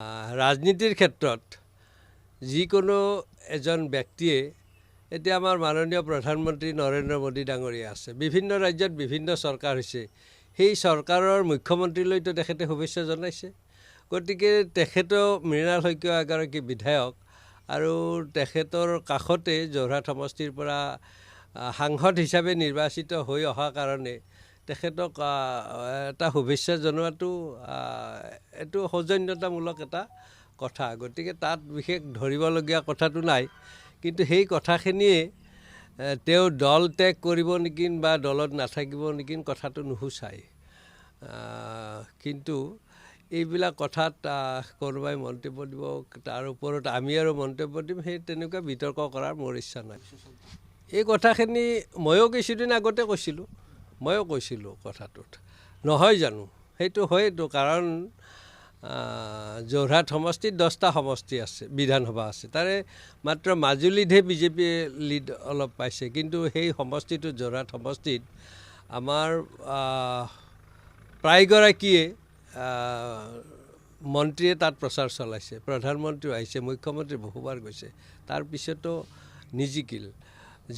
ৰাজনীতিৰ ক্ষেত্ৰত যিকোনো এজন ব্যক্তিয়ে এতিয়া আমাৰ মাননীয় প্ৰধানমন্ত্ৰী নৰেন্দ্ৰ মোদী ডাঙৰীয়া আছে, বিভিন্ন ৰাজ্যত বিভিন্ন চৰকাৰ হৈছে, সেই চৰকাৰৰ মুখ্যমন্ত্ৰীলৈতো তেখেতে শুভেচ্ছা জনাইছে। গতিকে তেখেতেও মৃণাল শইকীয়া এগৰাকী বিধায়ক আৰু তেখেতৰ কাষতে যোৰহাট সমষ্টিৰ পৰা সাংসদ হিচাপে নিৰ্বাচিত হৈ অহা কাৰণে তেখেতক এটা শুভেচ্ছা জনোৱাটো এইটো সৌজন্যতামূলক এটা কথা। গতিকে তাত বিশেষ ধৰিবলগীয়া কথাটো নাই, কিন্তু সেই কথাখিনিয়ে তেওঁ দল ত্যাগ কৰিব নেকি বা দলত নাথাকিব নেকি কথাটো নুসুচায়। কিন্তু এইবিলাক কথাত কোনোবাই মন্তব্য দিব, তাৰ ওপৰত আমি আৰু মন্তব্য দিম, সেই তেনেকুৱা বিতৰ্ক কৰাৰ মোৰ ইচ্ছা নাই। এই কথাখিনি ময়ো কিছুদিন আগতে কৈছিলোঁ কথাটোত, নহয় জানো? সেইটো হয়তো, কাৰণ যোৰহাট সমষ্টিত 10টা সমষ্টি আছে, বিধানসভা আছে, তাৰে মাত্ৰ মাজুলীতহে বিজেপিয়ে লিড অলপ পাইছে। কিন্তু সেই সমষ্টিটো যোৰহাট সমষ্টিত আমাৰ প্ৰায়গৰাকীয়ে মন্ত্ৰীয়ে তাত প্ৰচাৰ চলাইছে, প্ৰধানমন্ত্ৰীও আহিছে, মুখ্যমন্ত্ৰী বহুবাৰ গৈছে, তাৰপিছতো নিজিকিল।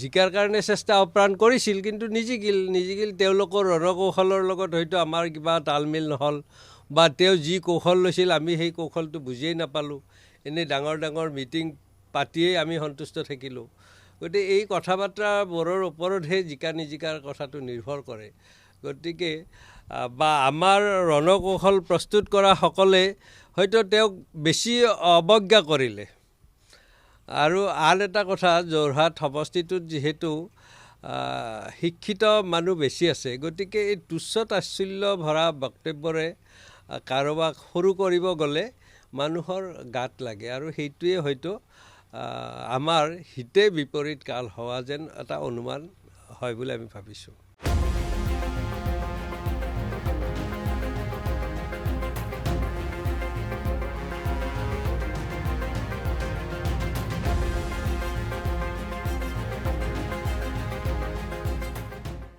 জিকাৰ কাৰণে চেষ্টা অপ্ৰাণ কৰিছিল, কিন্তু নিজিকিল। তেওঁলোকৰ ৰণকৌশলৰ লগত হয়তো আমাৰ কিবা তালমিল নহ'ল, বা তেওঁ যি কৌশল লৈছিল আমি সেই কৌশলটো বুজিয়েই নাপালোঁ। এনেই ডাঙৰ মিটিং পাতিয়েই আমি সন্তুষ্ট থাকিলোঁ। গতিকে এই কথা বাৰ্তাবোৰৰ ওপৰতহে জিকা নিজিকাৰ কথাটো নিৰ্ভৰ কৰে। গতিকে বা আমাৰ ৰণকৌশল প্ৰস্তুত কৰা সকলে হয়তো তেওঁক বেছি অৱজ্ঞা কৰিলে। আৰু আন এটা কথা, যোৰহাট সমষ্টিটোত যিহেতু শিক্ষিত মানুহ বেছি আছে, গতিকে এই তুচ্ছ তাচ্ছিল্য ভৰা বক্তব্যৰে কাৰোবাক সৰু কৰিব গ'লে মানুহৰ গাত লাগে, আৰু সেইটোৱে হয়তো আমাৰ হিতে বিপৰীত কাল হোৱা যেন এটা অনুমান হয় বুলি আমি ভাবিছোঁ।